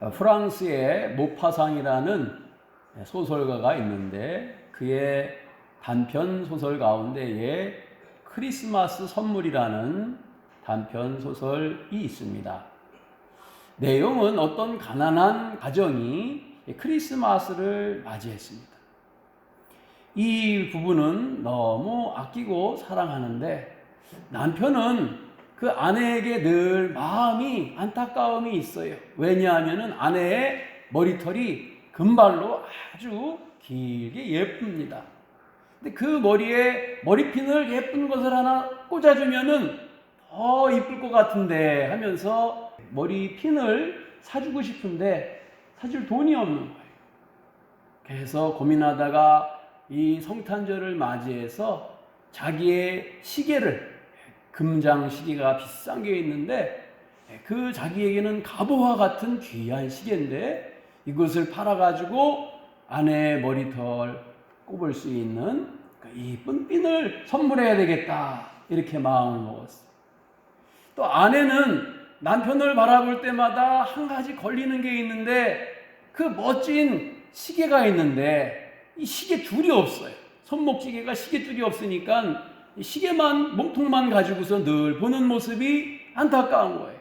프랑스의 모파상이라는 소설가가 있는데 그의 단편 소설 가운데에 크리스마스 선물이라는 단편 소설이 있습니다. 내용은 어떤 가난한 가정이 크리스마스를 맞이했습니다. 이 부부는 너무 아끼고 사랑하는데 남편은 그 아내에게 늘 마음이 안타까움이 있어요. 왜냐하면 아내의 머리털이 금발로 아주 길게 예쁩니다. 근데 그 머리에 머리핀을 예쁜 것을 하나 꽂아주면은 더 이쁠 것 같은데 하면서 머리핀을 사주고 싶은데 사줄 돈이 없는 거예요. 그래서 고민하다가 이 성탄절을 맞이해서 자기의 시계를, 금장 시계가 비싼 게 있는데 그 자기에게는 갑오와 같은 귀한 시계인데 이것을 팔아가지고 아내의 머리털 꼽을 수 있는 이쁜 핀을 선물해야 되겠다 이렇게 마음을 먹었어요. 또 아내는 남편을 바라볼 때마다 한 가지 걸리는 게 있는데 그 멋진 시계가 있는데 이 시계 줄이 없어요. 손목시계가 시계 줄이 없으니까 시계만 몸통만 가지고서 늘 보는 모습이 안타까운 거예요.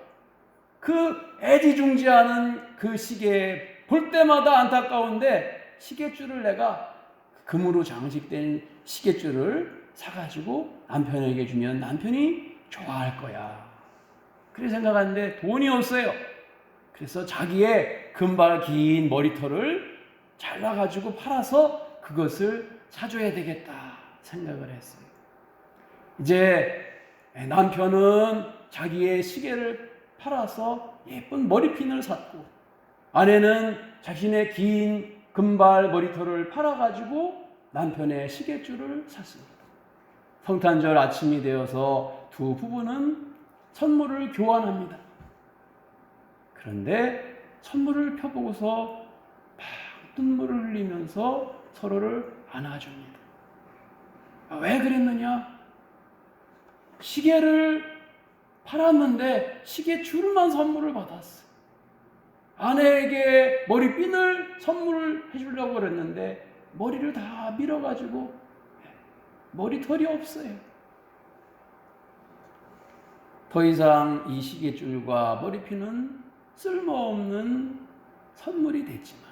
그 애지중지하는 그 시계 볼 때마다 안타까운데 시계줄을 내가 금으로 장식된 시계줄을 사가지고 남편에게 주면 남편이 좋아할 거야. 그렇게 생각하는데 돈이 없어요. 그래서 자기의 금발 긴 머리털을 잘라가지고 팔아서 그것을 사줘야 되겠다 생각을 했어요. 이제 남편은 자기의 시계를 팔아서 예쁜 머리핀을 샀고 아내는 자신의 긴 금발 머리털을 팔아가지고 남편의 시계줄을 샀습니다. 성탄절 아침이 되어서 두 부부는 선물을 교환합니다. 그런데 선물을 펴보고서 막 눈물을 흘리면서 서로를 안아줍니다. 왜 그랬느냐? 시계를 팔았는데 시계줄만 선물을 받았어요. 아내에게 머리핀을 선물을 해주려고 그랬는데 머리를 다 밀어가지고 머리털이 없어요. 더 이상 이 시계줄과 머리핀은 쓸모없는 선물이 됐지만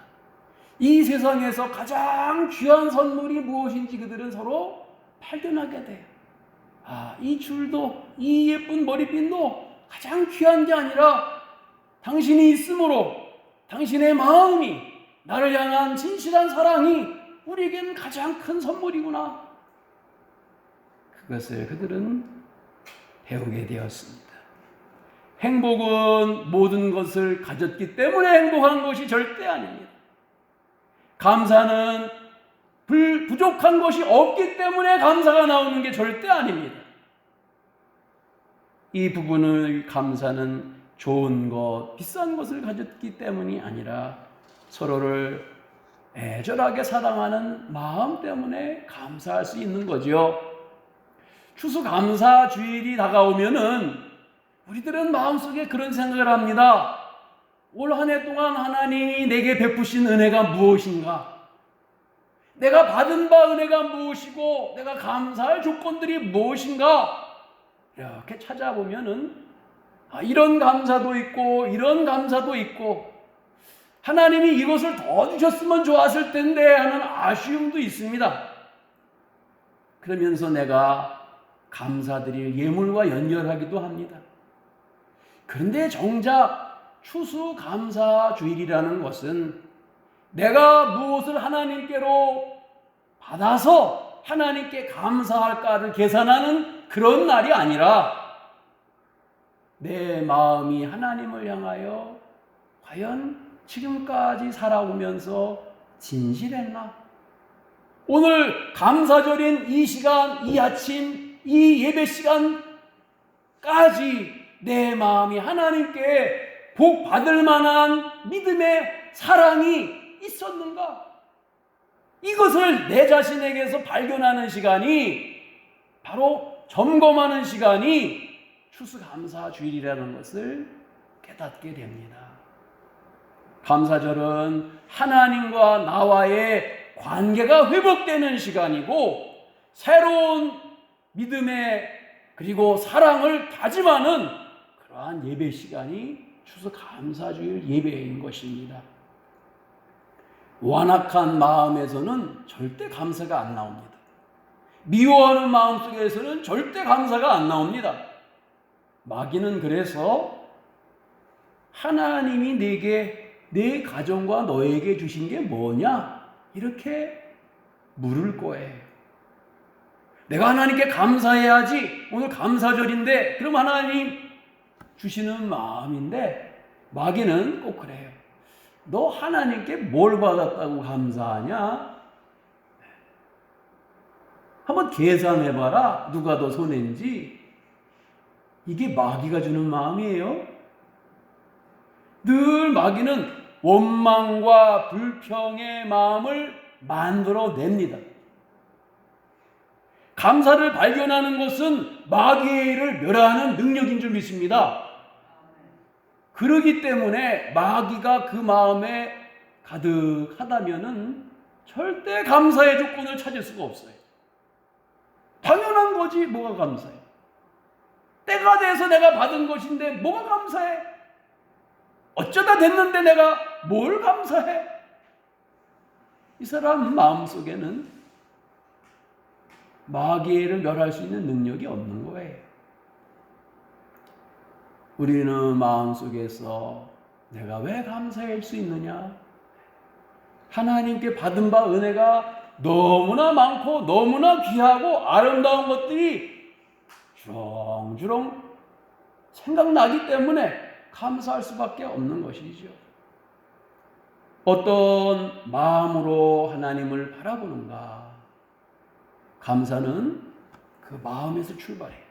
이 세상에서 가장 귀한 선물이 무엇인지 그들은 서로 발견하게 돼요. 이 줄도 이 예쁜 머리핀도 가장 귀한 게 아니라 당신이 있으므로 당신의 마음이 나를 향한 진실한 사랑이 우리에겐 가장 큰 선물이구나. 그것을 그들은 배우게 되었습니다. 행복은 모든 것을 가졌기 때문에 행복한 것이 절대 아닙니다. 감사는 부족한 것이 없기 때문에 감사가 나오는 게 절대 아닙니다. 이 부분의 감사는 좋은 것, 비싼 것을 가졌기 때문이 아니라 서로를 애절하게 사랑하는 마음 때문에 감사할 수 있는 거죠. 추수감사주일이 다가오면은 우리들은 마음속에 그런 생각을 합니다. 올 한 해 동안 하나님이 내게 베푸신 은혜가 무엇인가? 내가 받은 바 은혜가 무엇이고 내가 감사할 조건들이 무엇인가? 이렇게 찾아보면은 이런 감사도 있고 이런 감사도 있고 하나님이 이것을 더 주셨으면 좋았을 텐데 하는 아쉬움도 있습니다. 그러면서 내가 감사드릴 예물과 연결하기도 합니다. 그런데 정작 추수감사주일이라는 것은 내가 무엇을 하나님께로 받아서 하나님께 감사할까를 계산하는 그런 날이 아니라 내 마음이 하나님을 향하여 과연 지금까지 살아오면서 진실했나? 오늘 감사절인 이 시간, 이 아침, 이 예배 시간까지 내 마음이 하나님께 복 받을 만한 믿음의 사랑이 있었는가? 이것을 내 자신에게서 발견하는 시간이 바로 점검하는 시간이 추수감사주일이라는 것을 깨닫게 됩니다. 감사절은 하나님과 나와의 관계가 회복되는 시간이고 새로운 믿음의 그리고 사랑을 다짐하는 그러한 예배 시간이 추수감사주일 예배인 것입니다. 완악한 마음에서는 절대 감사가 안 나옵니다. 미워하는 마음 속에서는 절대 감사가 안 나옵니다. 마귀는 그래서 하나님이 내게 내 가정과 너에게 주신 게 뭐냐? 이렇게 물을 거예요. 내가 하나님께 감사해야지. 오늘 감사절인데 그럼 하나님 주시는 마음인데 마귀는 꼭 그래요. 너 하나님께 뭘 받았다고 감사하냐? 한번 계산해봐라. 누가 더 손해인지. 이게 마귀가 주는 마음이에요. 늘 마귀는 원망과 불평의 마음을 만들어냅니다. 감사를 발견하는 것은 마귀를 멸하는 능력인 줄 믿습니다. 그러기 때문에 마귀가 그 마음에 가득하다면은 절대 감사의 조건을 찾을 수가 없어요. 당연한 거지 뭐가 감사해. 때가 돼서 내가 받은 것인데 뭐가 감사해. 어쩌다 됐는데 내가 뭘 감사해. 이 사람 마음속에는 마귀를 멸할 수 있는 능력이 없는 거예요. 우리는 마음속에서 내가 왜 감사할 수 있느냐? 하나님께 받은 바 은혜가 너무나 많고 너무나 귀하고 아름다운 것들이 주렁주렁 생각나기 때문에 감사할 수밖에 없는 것이죠. 어떤 마음으로 하나님을 바라보는가? 감사는 그 마음에서 출발해요.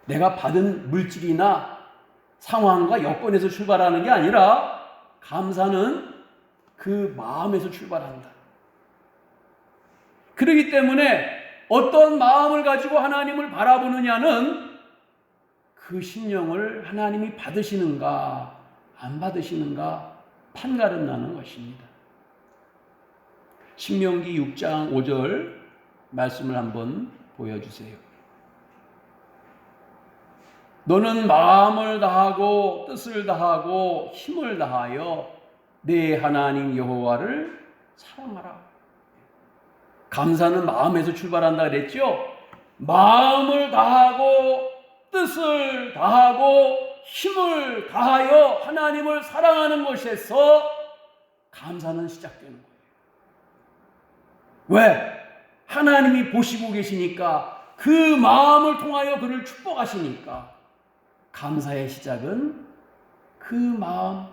내가 받은 물질이나 상황과 여건에서 출발하는 게 아니라 감사는 그 마음에서 출발한다. 그렇기 때문에 어떤 마음을 가지고 하나님을 바라보느냐는 그 심령을 하나님이 받으시는가 안 받으시는가 판가름 나는 것입니다. 신명기 6장 5절 말씀을 한번 보여주세요. 너는 마음을 다하고 뜻을 다하고 힘을 다하여 내 하나님 여호와를 사랑하라. 감사는 마음에서 출발한다 그랬죠? 마음을 다하고 뜻을 다하고 힘을 다하여 하나님을 사랑하는 것에서 감사는 시작되는 거예요. 왜? 하나님이 보시고 계시니까 그 마음을 통하여 그를 축복하시니까 감사의 시작은 그 마음,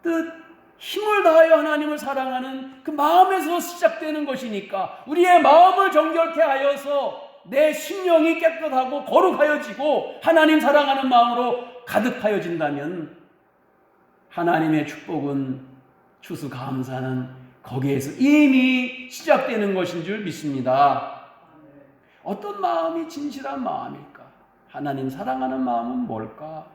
뜻, 힘을 다하여 하나님을 사랑하는 그 마음에서 시작되는 것이니까 우리의 마음을 정결케 하여서 내 심령이 깨끗하고 거룩하여지고 하나님 사랑하는 마음으로 가득하여진다면 하나님의 축복은 추수감사는 거기에서 이미 시작되는 것인 줄 믿습니다. 어떤 마음이 진실한 마음일까? 하나님 사랑하는 마음은 뭘까?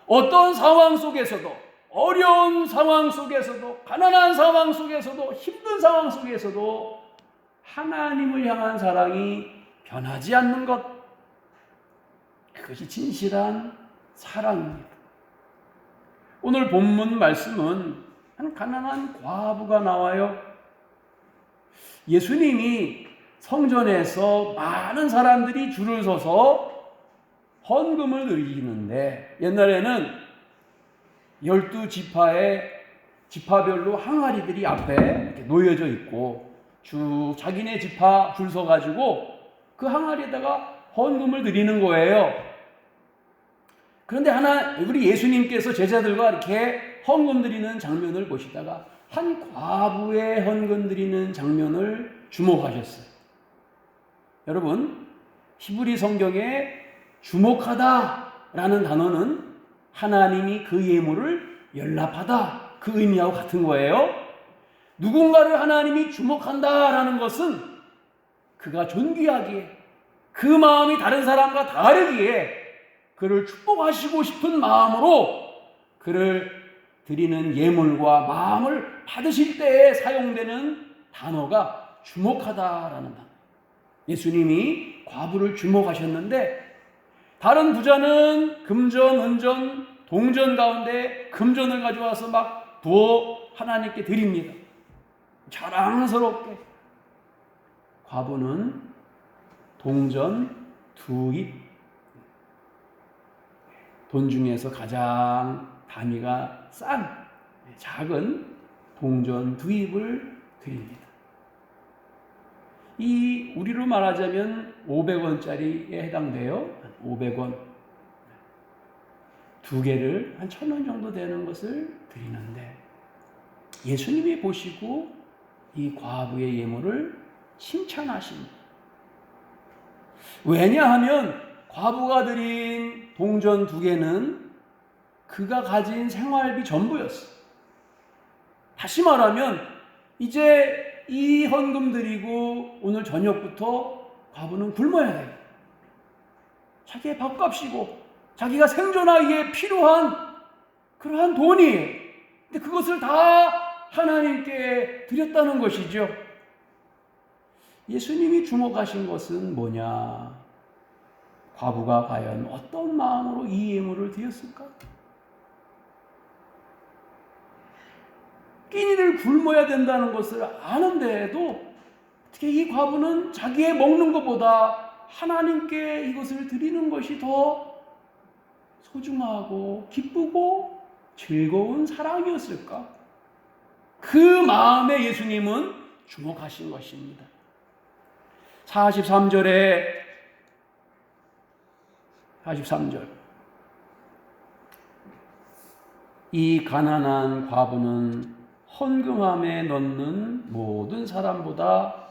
어떤 상황 속에서도 어려운 상황 속에서도 가난한 상황 속에서도 힘든 상황 속에서도 하나님을 향한 사랑이 변하지 않는 것, 그것이 진실한 사랑입니다. 오늘 본문 말씀은 한 가난한 과부가 나와요. 예수님이 성전에서 많은 사람들이 줄을 서서 헌금을 드리는데 옛날에는 12지파의 지파별로 항아리들이 앞에 이렇게 놓여져 있고 쭉 자기네 지파 줄 서가지고 그 항아리에다가 헌금을 드리는 거예요. 그런데 우리 예수님께서 제자들과 이렇게 헌금 드리는 장면을 보시다가 한 과부의 헌금 드리는 장면을 주목하셨어요. 여러분, 히브리 성경에 주목하다라는 단어는 하나님이 그 예물을 연락하다 그 의미하고 같은 거예요. 누군가를 하나님이 주목한다라는 것은 그가 존귀하기에 그 마음이 다른 사람과 다르기에 그를 축복하시고 싶은 마음으로 그를 드리는 예물과 마음을 받으실 때에 사용되는 단어가 주목하다라는 단어. 예수님이 과부를 주목하셨는데 다른 부자는 금전, 은전, 동전 가운데 금전을 가져와서 막 부어 하나님께 드립니다. 자랑스럽게. 과부는 동전 2입, 돈 중에서 가장 단위가 싼 작은 동전 2입을 드립니다. 이 우리로 말하자면 500원짜리에 해당돼요. 500원. 2개를 한 1,000원 정도 되는 것을 드리는데 예수님이 보시고 이 과부의 예물을 칭찬하십니다. 왜냐하면 과부가 드린 동전 2개는 그가 가진 생활비 전부였어. 다시 말하면 이제 이 헌금 드리고 오늘 저녁부터 과부는 굶어야 돼요. 자기의 밥값이고 자기가 생존하기에 필요한 그러한 돈이에요. 근데 그것을 다 하나님께 드렸다는 것이죠. 예수님이 주목하신 것은 뭐냐? 과부가 과연 어떤 마음으로 이 예물을 드렸을까? 끼니를 굶어야 된다는 것을 아는데도 어떻게 이 과부는 자기의 먹는 것보다 하나님께 이것을 드리는 것이 더 소중하고 기쁘고 즐거운 사랑이었을까? 그 마음에 예수님은 주목하신 것입니다. 43절 이 가난한 과부는 헌금함에 넣는 모든 사람보다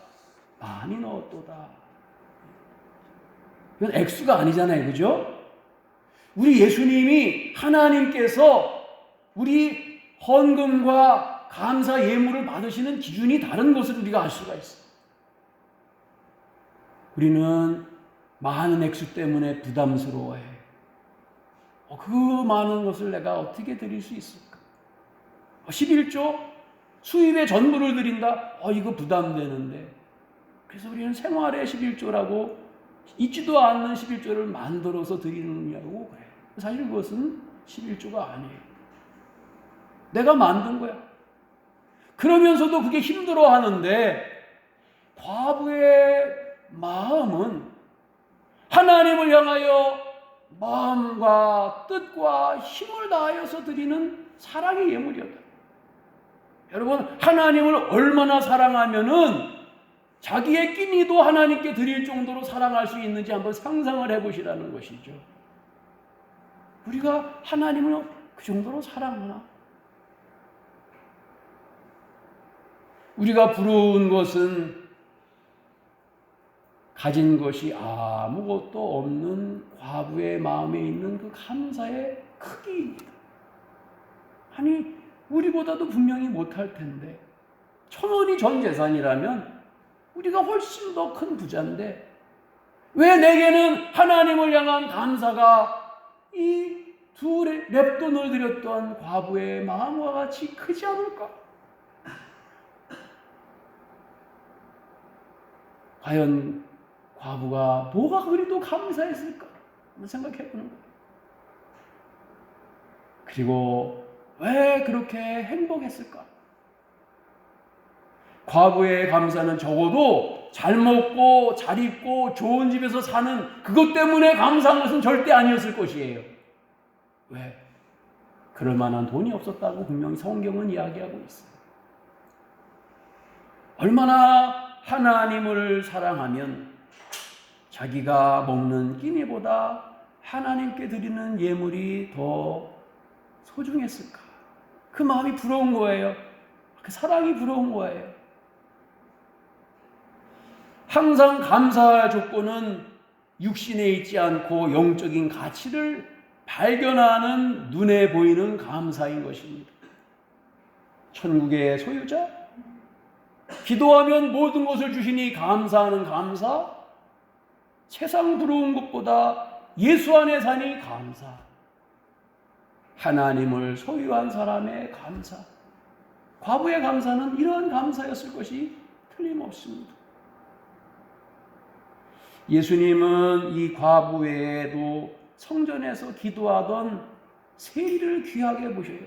많이 넣었도다. 이건 액수가 아니잖아요. 그죠? 우리 예수님이 하나님께서 우리 헌금과 감사 예물을 받으시는 기준이 다른 것을 우리가 알 수가 있어요. 우리는 많은 액수 때문에 부담스러워해. 그 많은 것을 내가 어떻게 드릴 수 있을까? 11조? 수입의 전부를 드린다? 이거 부담되는데. 그래서 우리는 생활의 11조라고 있지도 않는 11조를 만들어서 드리느냐고 그래요. 사실 그것은 11조가 아니에요. 내가 만든 거야. 그러면서도 그게 힘들어 하는데 과부의 마음은 하나님을 향하여 마음과 뜻과 힘을 다하여서 드리는 사랑의 예물이었다. 여러분, 하나님을 얼마나 사랑하면은 자기의 끼니도 하나님께 드릴 정도로 사랑할 수 있는지 한번 상상을 해보시라는 것이죠. 우리가 하나님을 그 정도로 사랑하나? 우리가 부러운 것은 가진 것이 아무것도 없는 과부의 마음에 있는 그 감사의 크기입니다. 아니, 우리보다도 분명히 못할 텐데 1,000원이 전 재산이라면 우리가 훨씬 더 큰 부자인데 왜 내게는 하나님을 향한 감사가 이 2렙돈을 드렸던 과부의 마음과 같이 크지 않을까? 과연 과부가 뭐가 그리도 감사했을까? 한번 생각해 보는 거예요. 그리고 왜 그렇게 행복했을까? 과부의 감사는 적어도 잘 먹고 잘 입고 좋은 집에서 사는 그것 때문에 감사한 것은 절대 아니었을 것이에요. 왜? 그럴 만한 돈이 없었다고 분명히 성경은 이야기하고 있어요. 얼마나 하나님을 사랑하면 자기가 먹는 끼니보다 하나님께 드리는 예물이 더 소중했을까? 그 마음이 부러운 거예요. 그 사랑이 부러운 거예요. 항상 감사할 조건은 육신에 있지 않고 영적인 가치를 발견하는 눈에 보이는 감사인 것입니다. 천국의 소유자, 기도하면 모든 것을 주시니 감사하는 감사, 세상 부러운 것보다 예수 안에 사니 감사. 하나님을 소유한 사람의 감사, 과부의 감사는 이러한 감사였을 것이 틀림없습니다. 예수님은 이 과부 외에도 성전에서 기도하던 세리를 귀하게 보셔요.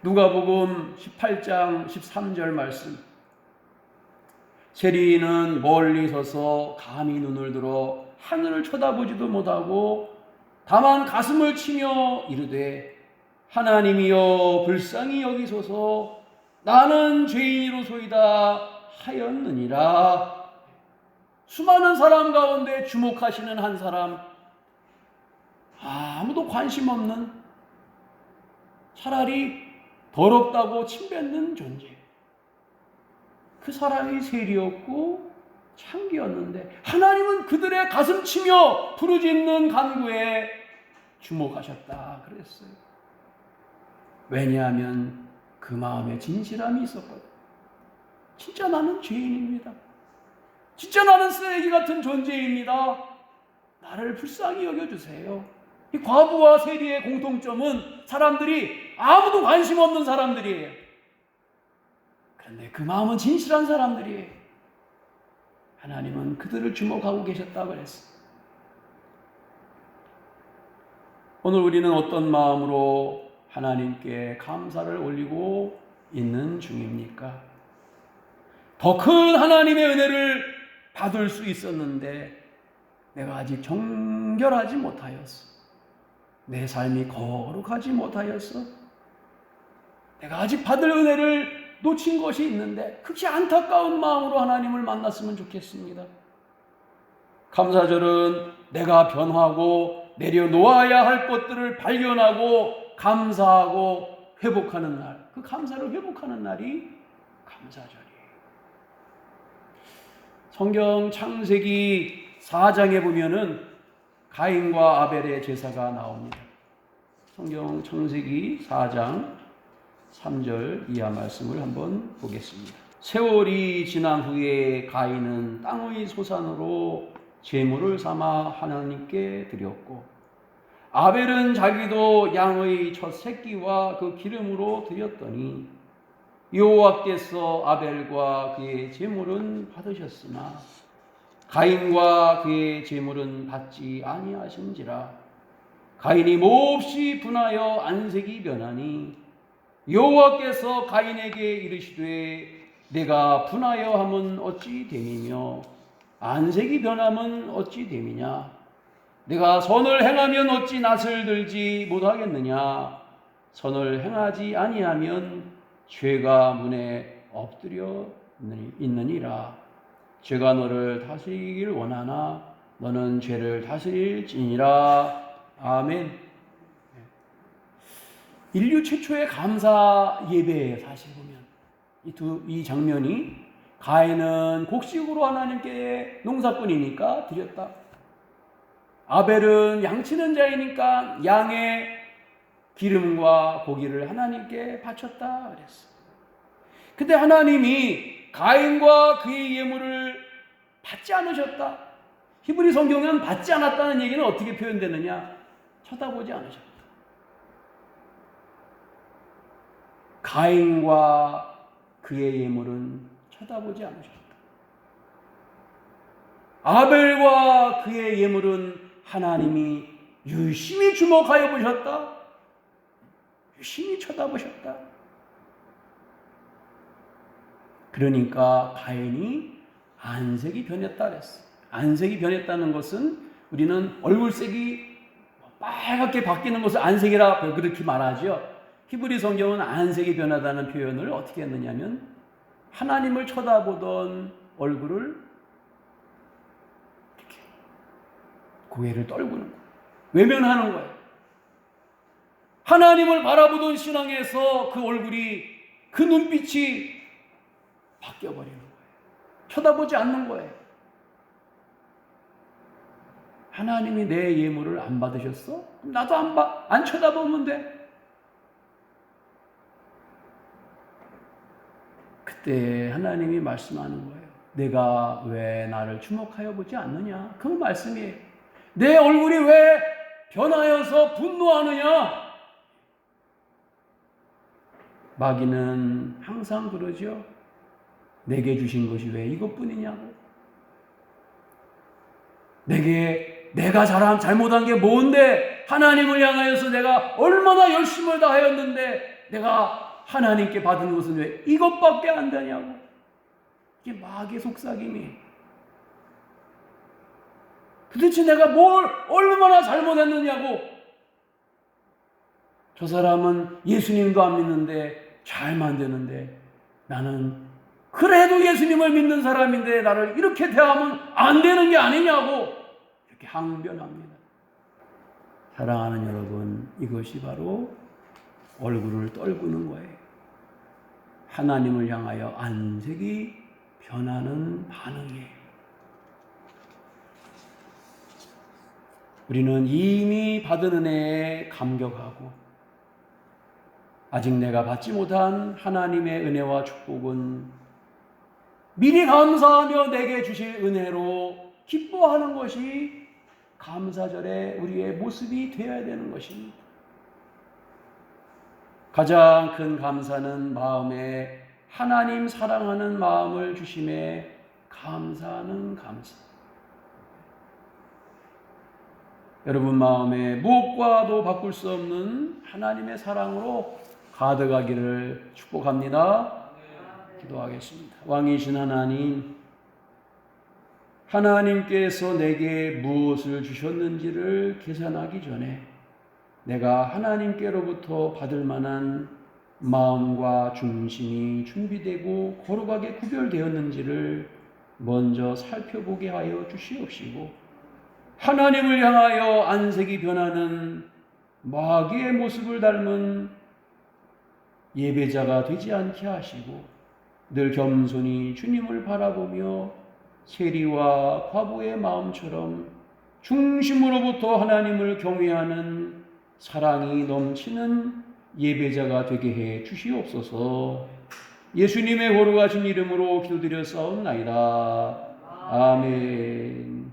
누가복음 18장 13절 말씀. 세리는 멀리 서서 감히 눈을 들어 하늘을 쳐다보지도 못하고 다만 가슴을 치며 이르되 하나님이여 불쌍히 여기소서 나는 죄인이로소이다 하였느니라. 수많은 사람 가운데 주목하시는 한 사람, 아무도 관심 없는, 차라리 더럽다고 침뱉는 존재, 그 사람이 세리였고 창기였는데 하나님은 그들의 가슴 치며 부르짖는 간구에 주목하셨다 그랬어요. 왜냐하면 그 마음에 진실함이 있었거든. 진짜 나는 죄인입니다. 진짜 나는 쓰레기 같은 존재입니다. 나를 불쌍히 여겨주세요. 이 과부와 세리의 공통점은 사람들이 아무도 관심 없는 사람들이에요. 그런데 그 마음은 진실한 사람들이에요. 하나님은 그들을 주목하고 계셨다고 그랬어요. 오늘 우리는 어떤 마음으로 하나님께 감사를 올리고 있는 중입니까? 더 큰 하나님의 은혜를 받을 수 있었는데 내가 아직 정결하지 못하였어. 내 삶이 거룩하지 못하였어. 내가 아직 받을 은혜를 놓친 것이 있는데 극히 안타까운 마음으로 하나님을 만났으면 좋겠습니다. 감사절은 내가 변화하고 내려놓아야 할 것들을 발견하고 감사하고 회복하는 날, 그 감사를 회복하는 날이 감사절이에요. 성경 창세기 4장에 보면은 가인과 아벨의 제사가 나옵니다. 성경 창세기 4장 3절 이하 말씀을 한번 보겠습니다. 세월이 지난 후에 가인은 땅의 소산으로 제물을 삼아 하나님께 드렸고 아벨은 자기도 양의 첫 새끼와 그 기름으로 드렸더니 여호와께서 아벨과 그의 제물은 받으셨으나 가인과 그의 제물은 받지 아니하신지라. 가인이 몹시 분하여 안색이 변하니 여호와께서 가인에게 이르시되 내가 분하여 함은 어찌 됨이며 안색이 변함은 어찌 됨이냐. 내가 선을 행하면 어찌 낯을 들지 못하겠느냐. 선을 행하지 아니하면 죄가 문에 엎드려 있느니라. 죄가 너를 다스리길 원하나 너는 죄를 다스릴지니라. 아멘. 인류 최초의 감사 예배, 사실 보면 이 장면이 가인은 곡식으로 하나님께 농사꾼이니까 드렸다. 아벨은 양치는 자이니까 양의 기름과 고기를 하나님께 바쳤다 그랬어. 근데 하나님이 가인과 그의 예물을 받지 않으셨다. 히브리 성경은 받지 않았다는 얘기는 어떻게 표현되느냐? 쳐다보지 않으셨다. 가인과 그의 예물은 쳐다보지 않으셨다. 아벨과 그의 예물은 하나님이 유심히 주목하여 보셨다. 유심히 쳐다보셨다. 그러니까 가인이 안색이 변했다 그랬어. 안색이 변했다는 것은 우리는 얼굴색이 빨갛게 바뀌는 것을 안색이라 그렇게 말하죠. 히브리 성경은 안색이 변하다는 표현을 어떻게 했느냐면 하나님을 쳐다보던 얼굴을 이렇게 고개를 떨구는 거예요. 외면하는 거예요. 하나님을 바라보던 신앙에서 그 얼굴이, 그 눈빛이 바뀌어버리는 거예요. 쳐다보지 않는 거예요. 하나님이 내 예물을 안 받으셨어? 나도 안 쳐다보면 돼. 그때 하나님이 말씀하는 거예요. 내가 왜 나를 주목하여 보지 않느냐? 그 말씀이에요. 내 얼굴이 왜 변하여서 분노하느냐? 마귀는 항상 그러죠. 내게 주신 것이 왜 이것뿐이냐고. 내가 잘못한 게 뭔데, 하나님을 향하여서 내가 얼마나 열심을 다하였는데 내가 하나님께 받은 것은 왜 이것밖에 안 되냐고. 이게 마귀의 속삭임이. 도대체 내가 뭘 얼마나 잘못했느냐고. 저 사람은 예수님도 안 믿는데 잘 만드는데 나는 그래도 예수님을 믿는 사람인데 나를 이렇게 대하면 안 되는 게 아니냐고 이렇게 항변합니다. 사랑하는 여러분, 이것이 바로 얼굴을 떨구는 거예요. 하나님을 향하여 안색이 변하는 반응이에요. 우리는 이미 받은 은혜에 감격하고 아직 내가 받지 못한 하나님의 은혜와 축복은 미리 감사하며 내게 주실 은혜로 기뻐하는 것이 감사절의 우리의 모습이 되어야 되는 것입니다. 가장 큰 감사는 마음에 하나님 사랑하는 마음을 주심에 감사하는 감사. 여러분 마음에 무엇과도 바꿀 수 없는 하나님의 사랑으로 가득하기를 축복합니다. 기도하겠습니다. 왕이신 하나님, 하나님께서 내게 무엇을 주셨는지를 계산하기 전에 내가 하나님께로부터 받을 만한 마음과 중심이 준비되고 거룩하게 구별되었는지를 먼저 살펴보게 하여 주시옵시고, 하나님을 향하여 안색이 변하는 마귀의 모습을 닮은 예배자가 되지 않게 하시고 늘 겸손히 주님을 바라보며 세리와 과부의 마음처럼 중심으로부터 하나님을 경외하는 사랑이 넘치는 예배자가 되게 해 주시옵소서. 예수님의 거룩하신 이름으로 기도드렸사옵나이다. 아멘.